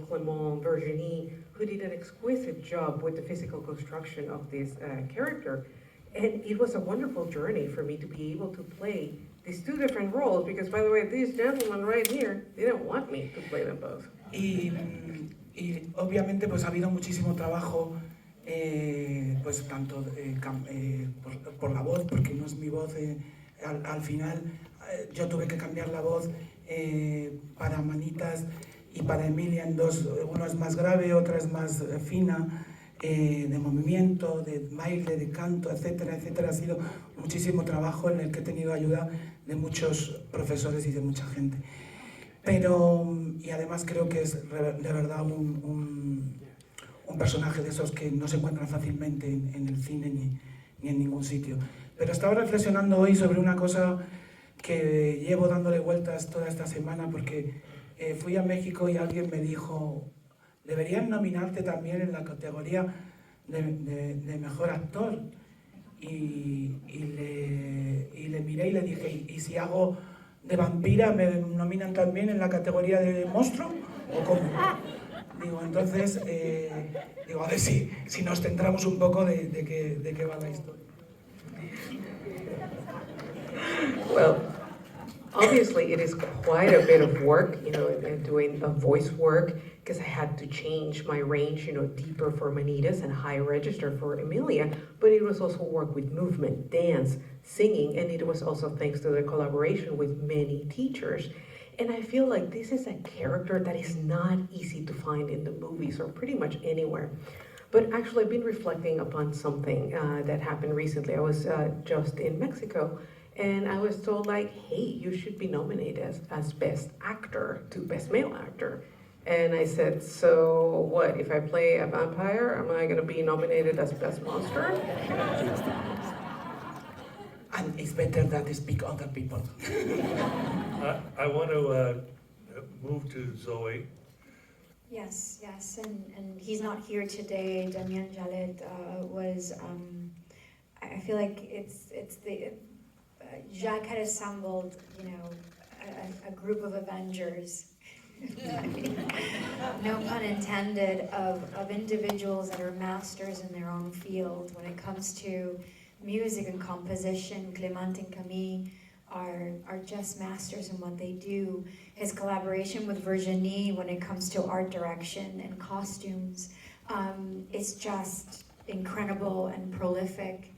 Clément, Virginie, who did an exquisite job with the physical construction of this character. And it was a wonderful journey for me to be able to play these two different roles, because by the way, these gentlemen right here, they didn't want me to play them both. Y obviamente pues ha habido muchísimo trabajo, pues tanto por la voz, porque no es mi voz, al final yo tuve que cambiar la voz para Manitas y para Emilia en dos, una es más grave, otra es más fina, de movimiento, de baile, de canto, etcétera, etcétera. Ha sido muchísimo trabajo en el que he tenido ayuda de muchos profesores y de mucha gente. Pero, y además creo que es de verdad un personaje de esos que no se encuentran fácilmente en el cine ni en ningún sitio. Pero estaba reflexionando hoy sobre una cosa que llevo dándole vueltas toda esta semana, porque fui a México y alguien me dijo: deberían nominarte también en la categoría de mejor actor. Y le miré y le dije: ¿y si hago de vampira me nominan también en la categoría de monstruo? ¿O cómo? Digo, entonces, a ver si nos centramos un poco de qué va la historia. Well, obviously it is quite a bit of work, doing a voice work, because I had to change my range, deeper for Manitas and high register for Emilia, but it was also work with movement, dance, singing, and it was also thanks to the collaboration with many teachers. And I feel like this is a character that is not easy to find in the movies or pretty much anywhere. But actually, I've been reflecting upon something that happened recently. I was just in Mexico, and I was told, like, hey, you should be nominated as Best Actor to Best Male Actor. And I said, so what, if I play a vampire, am I gonna be nominated as Best Monster? And it's better that they speak other people. I want to move to Zoe. Yes, and he's not here today. Damien Jallet was, I feel like it's the, Jacques had assembled, a group of Avengers, no pun intended, of individuals that are masters in their own field. When it comes to music and composition, Clément and Camille are just masters in what they do. His collaboration with Virginie when it comes to art direction and costumes is just incredible and prolific.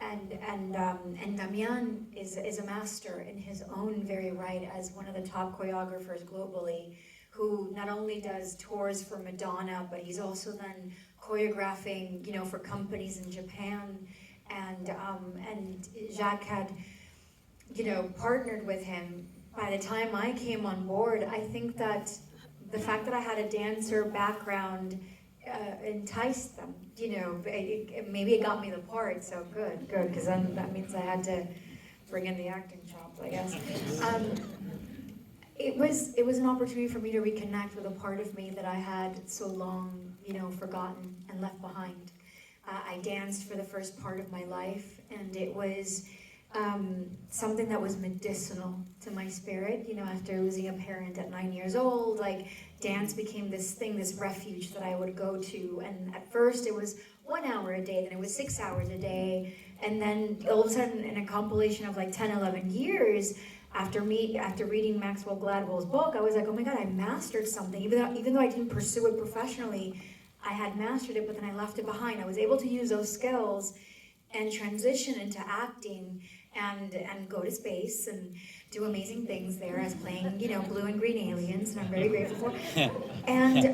And Damien is a master in his own very right as one of the top choreographers globally, who not only does tours for Madonna, but he's also then choreographing, for companies in Japan. And Jacques had, partnered with him. By the time I came on board, I think that the fact that I had a dancer background enticed them. Maybe it got me the part, so good, because then that means I had to bring in the acting chops, I guess. It was an opportunity for me to reconnect with a part of me that I had so long, forgotten and left behind. I danced for the first part of my life, and it was something that was medicinal to my spirit. After losing a parent at 9 years old, like, dance became this thing, this refuge that I would go to. And at first it was 1 hour a day, then it was 6 hours a day, and then all of a sudden, in a compilation of like 10, 11 years, after reading Maxwell Gladwell's book, I was like, oh my God, I mastered something. Even though I didn't pursue it professionally, I had mastered it, but then I left it behind. I was able to use those skills and transition into acting and go to space and do amazing things there as playing, blue and green aliens, and I'm very grateful for. And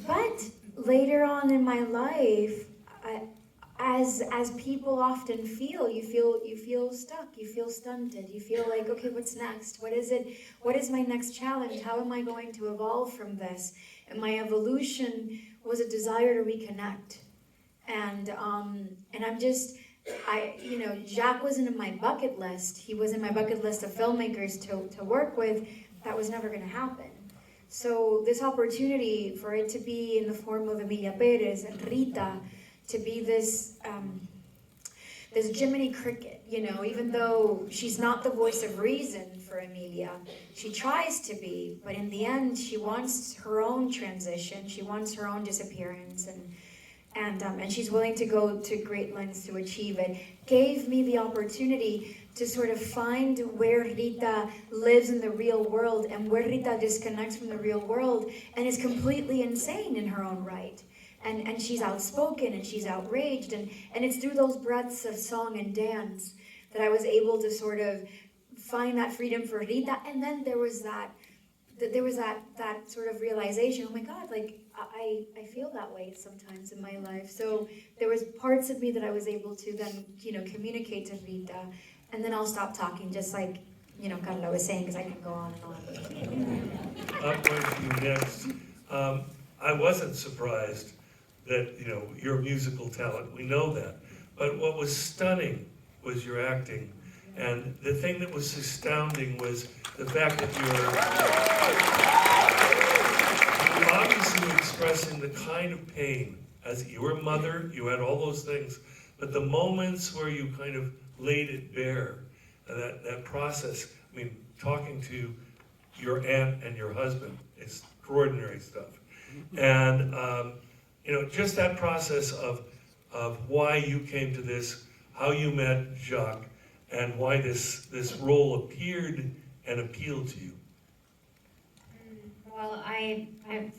but later on in my life, as people often feel, you feel stuck, you feel stunted, you feel like, okay, what's next? What is it? What is my next challenge? How am I going to evolve from this? And my evolution was a desire to reconnect. And I'm just, Jacques wasn't in my bucket list. He was in my bucket list of filmmakers to work with. That was never going to happen. So this opportunity for it to be in the form of Emilia Pérez and Rita, to be this Jiminy Cricket, even though she's not the voice of reason for Emilia. She tries to be, but in the end, she wants her own transition. She wants her own disappearance, and she's willing to go to great lengths to achieve it. Gave me the opportunity to sort of find where Rita lives in the real world and where Rita disconnects from the real world and is completely insane in her own right. And she's outspoken and she's outraged, and it's through those breaths of song and dance that I was able to sort of find that freedom for Rita. And then there was that sort of realization, oh my God, like I feel that way sometimes in my life. So there was parts of me that I was able to then, communicate to Rita. And then I'll stop talking, just like, Carla was saying, because I can go on and on. I'm going to you next. I wasn't surprised that, you're a musical talent. We know that. But what was stunning was your acting. And the thing that was astounding was the fact that you're obviously expressing the kind of pain. As you were a mother, you had all those things. But the moments where you kind of laid it bare, that process, talking to your aunt and your husband, it's extraordinary stuff. And, just that process of why you came to this, how you met Jacques, and why this role appeared and appealed to you. Well, I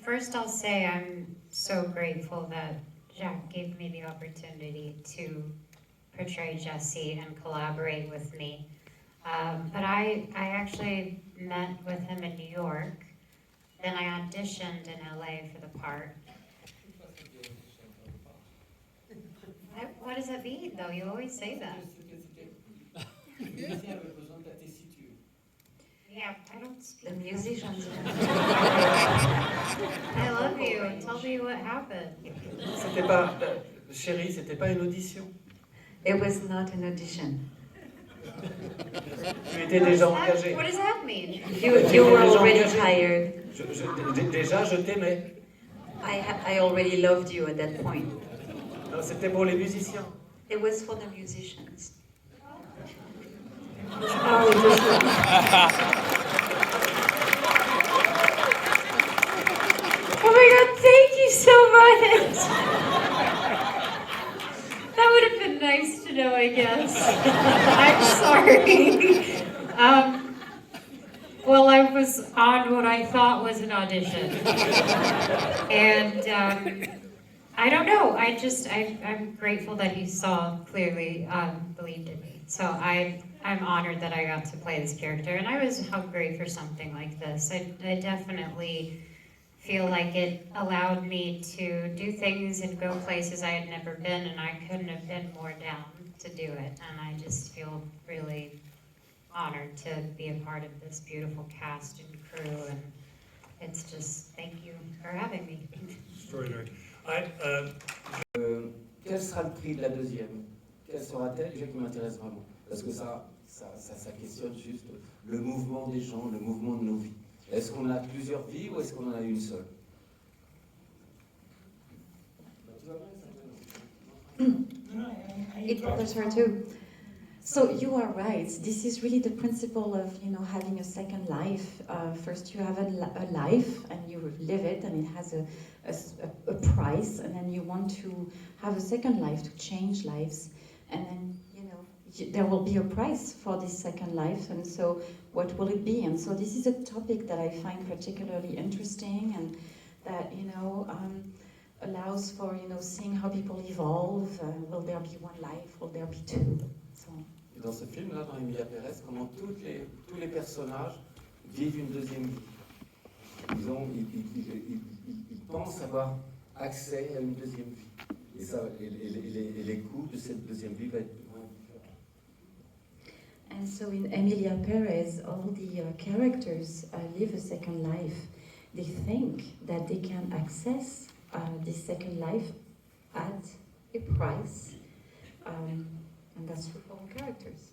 first I'll say I'm so grateful that Jacques gave me the opportunity to portray Jesse and collaborate with me. But I actually met with him in New York. Then I auditioned in LA for the part. What does that mean, though? You always say that. Yeah, I don't speak. The musicians. I love you. Tell me what happened. C'était pas, chérie, c'était pas une audition. It was not an audition. Tu étais déjà engagé. What does that mean? You were already hired. Déjà, je t'aimais. I already loved you at that point. Non, c'était pour les musiciens. It was for the musicians. Oh my God, thank you so much. That would have been nice to know, I guess. I'm sorry. Well, I was on what I thought was an audition. And I don't know, I'm grateful that he saw clearly, believed in me. So I'm honored that I got to play this character, and I was hungry for something like this. I definitely feel like it allowed me to do things and go places I had never been, and I couldn't have been more down to do it. And I just feel really honored to be a part of this beautiful cast and crew, and it's just, thank you for having me. Extraordinary. Quel sera le prix de la deuxième? Quelle sera-t-elle? C'est ça qui m'intéresse vraiment. Parce que ça questionne juste le mouvement des gens, le mouvement de nos vies. Est-ce qu'on a plusieurs vies ou est-ce qu'on en a une seule? It bothers her too. So you are right. This is really the principle of having a second life. First you have a life and you live it, and it has a price, and then you want to have a second life to change lives, and then there will be a price for this second life. And so what will it be? And so this is a topic that I find particularly interesting, and that allows for seeing how people evolve. Will there be one life? Will there be two? So. Dans ce film-là, dans Emilia Pérez, comment tous les personnages vivent une deuxième vie. Ils pensent avoir accès à une deuxième vie. Et ça, et les coûts de cette deuxième vie va être différents. And so in Emilia Perez, all the characters live a second life. They think that they can access this second life at a price. And that's true for all characters.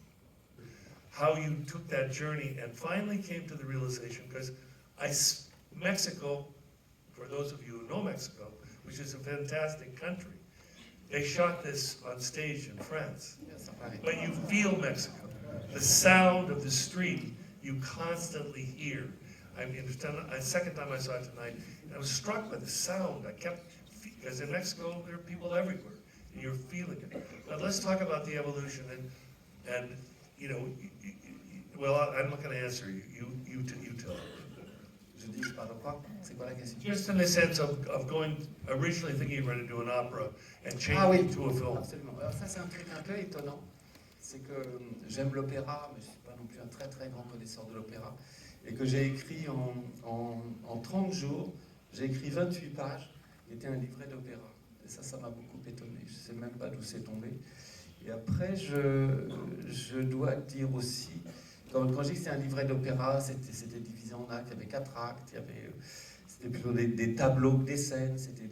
How you took that journey and finally came to the realization, because Mexico, for those of you who know Mexico, which is a fantastic country, they shot this on stage in France. But you feel Mexico, the sound of the street, you constantly hear. I understand. The second time I saw it tonight, I was struck by the sound. I kept, because in Mexico there are people everywhere, and you're feeling it. But let's talk about the evolution and you know, well, I'm not going to answer you. You tell. Je dis, pardon, quoi? C'est quoi la question? Just in the sense of going, originally thinking you were going to do an opera and changing Ah oui, it to a film. absolument. Alors ça c'est un truc un peu étonnant, c'est que j'aime l'opéra, mais je ne suis pas non plus un très très grand connaisseur de l'opéra, et que j'ai écrit en 30 jours, j'ai écrit 28 pages, qui était un livret d'opéra. Et ça m'a beaucoup étonné, je ne sais même pas d'où c'est tombé. Et après, je dois dire aussi, quand je dis que c'est un livret d'opéra, c'était divisé en actes, il y avait 4 actes, c'était plutôt des tableaux que des scènes, c'était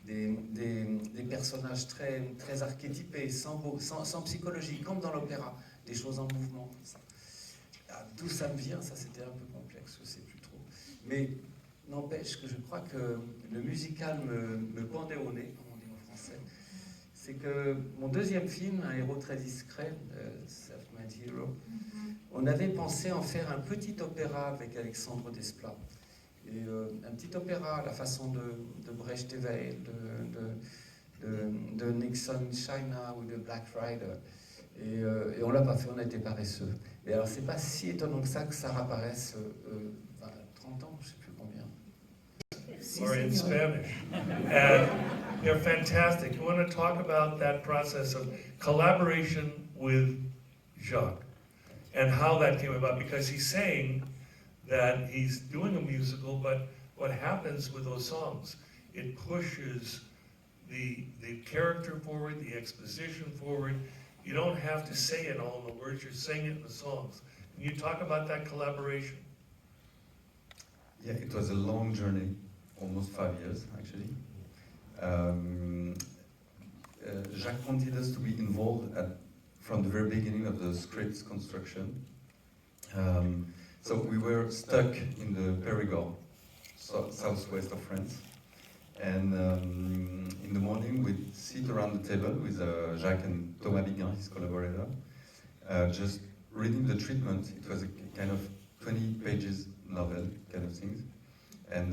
des personnages très, très archétypés, sans psychologie, comme dans l'opéra, des choses en mouvement, comme ça. D'où ça me vient, ça c'était un peu complexe, je ne sais plus trop. Mais n'empêche que je crois que le musical me pendait au nez, comme on dit en français. C'est que mon deuxième film, Un héros très discret, Self-Made Hero, on avait pensé en faire un petit opéra avec Alexandre Desplat. Et un petit opéra à la façon de Brecht Éveil, de Nixon China ou de Black Rider. Et on l'a pas fait, on a été paresseux. Et alors c'est pas si étonnant que ça apparaisse 30 ans, je sais plus combien. Or in Spanish. And they're fantastic. You want to talk about that process of collaboration with Jacques and how that came about? Because he's saying that he's doing a musical, but what happens with those songs, it pushes the character forward, the exposition forward. You don't have to say it all in the words, you're saying it in the songs. Can you talk about that collaboration? Yeah, it was a long journey, almost 5 years actually. Jacques wanted us to be involved from the very beginning of the script's construction. So we were stuck in the Périgord, southwest of France. And in the morning we'd sit around the table with Jacques and Thomas Biguin, his collaborator, just reading the treatment. It was a kind of 20 pages novel kind of things. And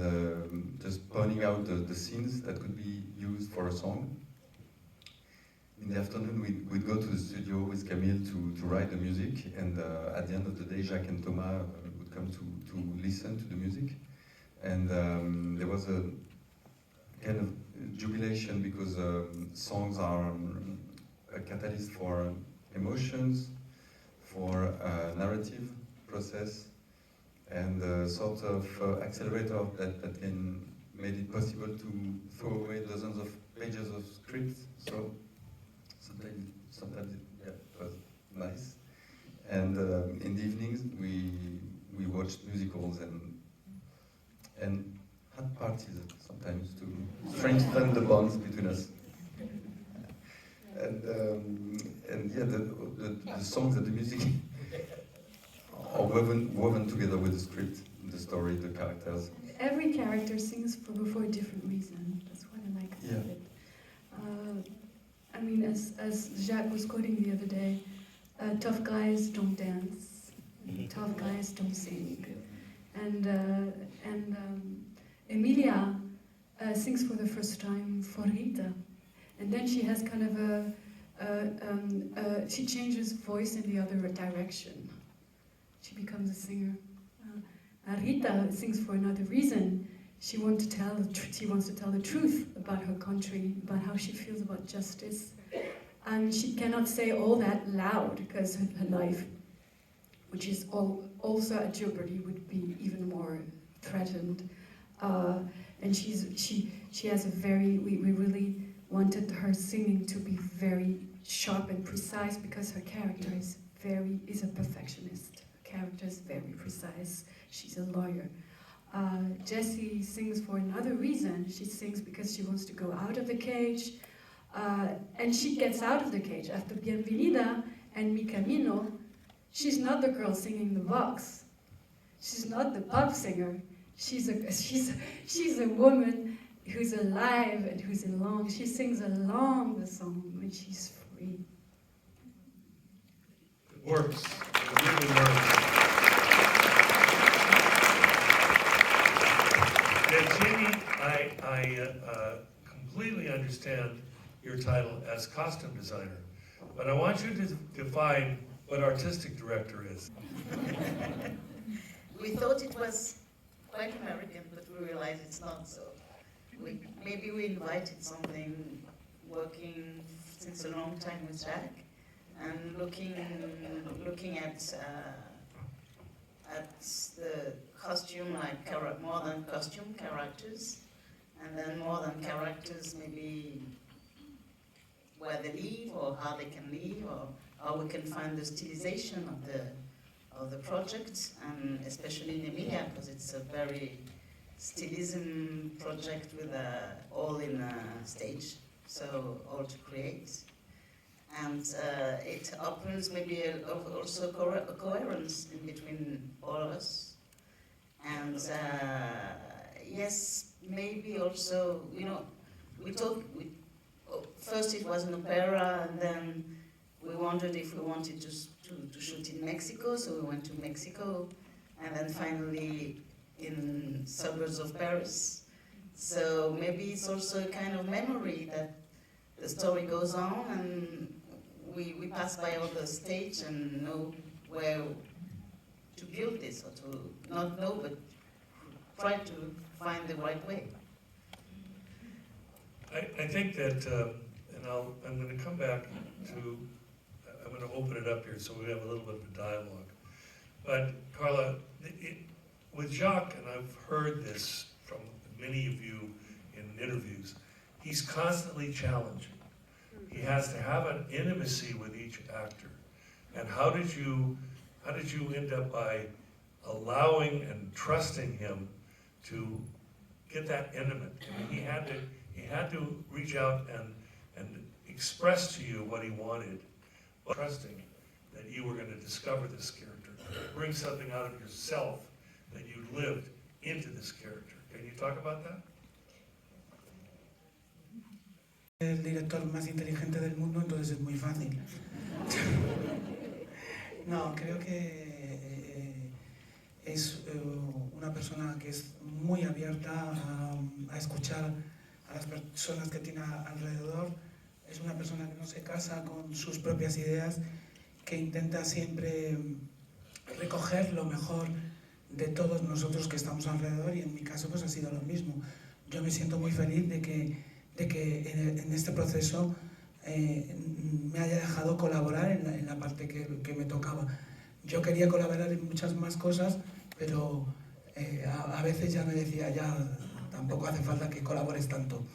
just pointing out the scenes that could be used for a song. In the afternoon, we'd go to the studio with Camille to write the music, and at the end of the day, Jacques and Thomas would come to listen to the music. And there was a kind of jubilation because songs are a catalyst for emotions, for narrative process, and a sort of accelerator that can made it possible to throw away dozens of pages of scripts. So sometimes it was nice. And in the evenings we watched musicals and had parties sometimes to strengthen the bonds between us. And yeah, the songs and the music are woven together with the script, the story, the characters. Every character sings for a different reason. That's what I like about it. I mean, as Jacques was quoting the other day, tough guys don't dance, tough guys don't sing. And Emilia sings for the first time for Rita. And then she has kind of she changes voice in the other direction. She becomes a singer. Rita sings for another reason. She wants to tell the truth about her country, about how she feels about justice. And she cannot say all that loud because her life, which is also at jeopardy, would be even more threatened. And she has a very, we really wanted her singing to be very sharp and precise because her character is a perfectionist. Her character is very precise. She's a lawyer. Jessie sings for another reason. She sings because she wants to go out of the cage. And she gets out of the cage. After Bienvenida and Mi Camino, she's not the girl singing the box. She's not the pop singer. She's a woman who's alive and who's along. She sings along the song when she's free. It works. It really works. Ginny, I completely understand your title as costume designer, but I want you to define what artistic director is. We thought it was quite American, but we realized it's not so. Maybe we invited something working since a long time with Jacques, and looking at the costume, like more than costume characters, and then more than characters, maybe where they live or how they can live, or how we can find the stilization of the project, and especially in Emilia, because it's a very stylism project with all in a stage, so all to create. And it opens maybe also a coherence in between all of us. And yes, maybe also, we thought, first it was an opera, and then we wondered if we wanted to shoot in Mexico, so we went to Mexico, and then finally in suburbs of Paris. So maybe it's also a kind of memory that the story goes on, and we pass by all the stage and know where to build this, or to not know, but try to find the right way. I think that, and I'm going to come back to, I'm going to open it up here so we have a little bit of a dialogue. But Carla, with Jacques, and I've heard this from many of you in interviews, he's constantly challenging. He has to have an intimacy with each actor. And how did you end up by allowing and trusting him to get that intimate? I mean, he had to reach out and express to you what he wanted, trusting that you were going to discover this character, bring something out of yourself that you lived into this character. Can you talk about that? El director más inteligente del mundo, entonces es muy fácil. No, creo que es una persona que es muy abierta a escuchar a las personas que tiene alrededor. Es una persona que no se casa con sus propias ideas, que intenta siempre recoger lo mejor de todos nosotros que estamos alrededor, y en mi caso pues ha sido lo mismo. Yo me siento muy feliz de que en este proceso me haya dejado colaborar en la parte que me tocaba. Yo quería colaborar en muchas más cosas, pero a veces ya me decía, ya tampoco hace falta que colabores tanto.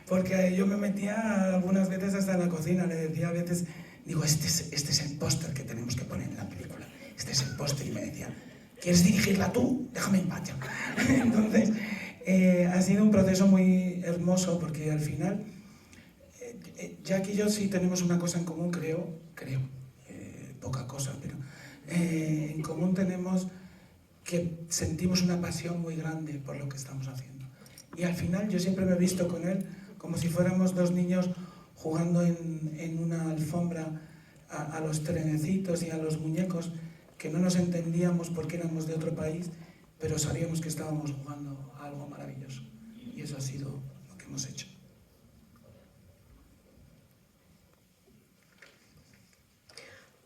porque yo me metía algunas veces hasta en la cocina, le decía a veces, digo, este es el póster que tenemos que poner en la película, este es el póster, y me decía, ¿quieres dirigirla tú? Déjame en paz ya. Entonces, ha sido un proceso muy hermoso, porque al final, Jacques y yo sí tenemos una cosa en común, creo, poca cosa, pero en común tenemos que sentimos una pasión muy grande por lo que estamos haciendo. Y al final yo siempre me he visto con él como si fuéramos dos niños jugando en una alfombra a los trenecitos y a los muñecos, que no nos entendíamos porque éramos de otro país, pero sabíamos que estábamos jugando a algo maravilloso. Y eso ha sido lo que hemos hecho.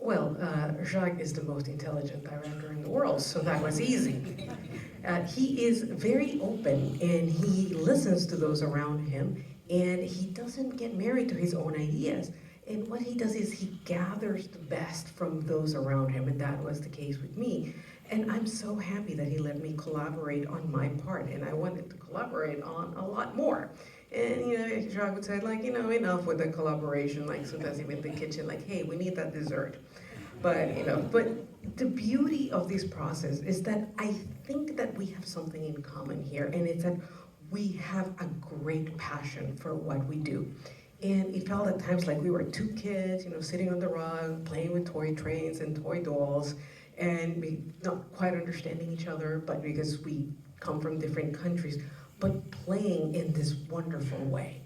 Well, Jacques is the most intelligent director in the world, so that was easy. He is very open, and he listens to those around him, and he doesn't get married to his own ideas. And what he does is he gathers the best from those around him, and that was the case with me. And I'm so happy that he let me collaborate on my part, and I wanted to collaborate on a lot more. And, Jacques would say, enough with the collaboration, sometimes even in the kitchen, hey, we need that dessert. But the beauty of this process is that I think that we have something in common here, and it's that we have a great passion for what we do. And it felt at times like we were two kids, sitting on the rug, playing with toy trains and toy dolls, and we not quite understanding each other, but because we come from different countries, but playing in this wonderful way.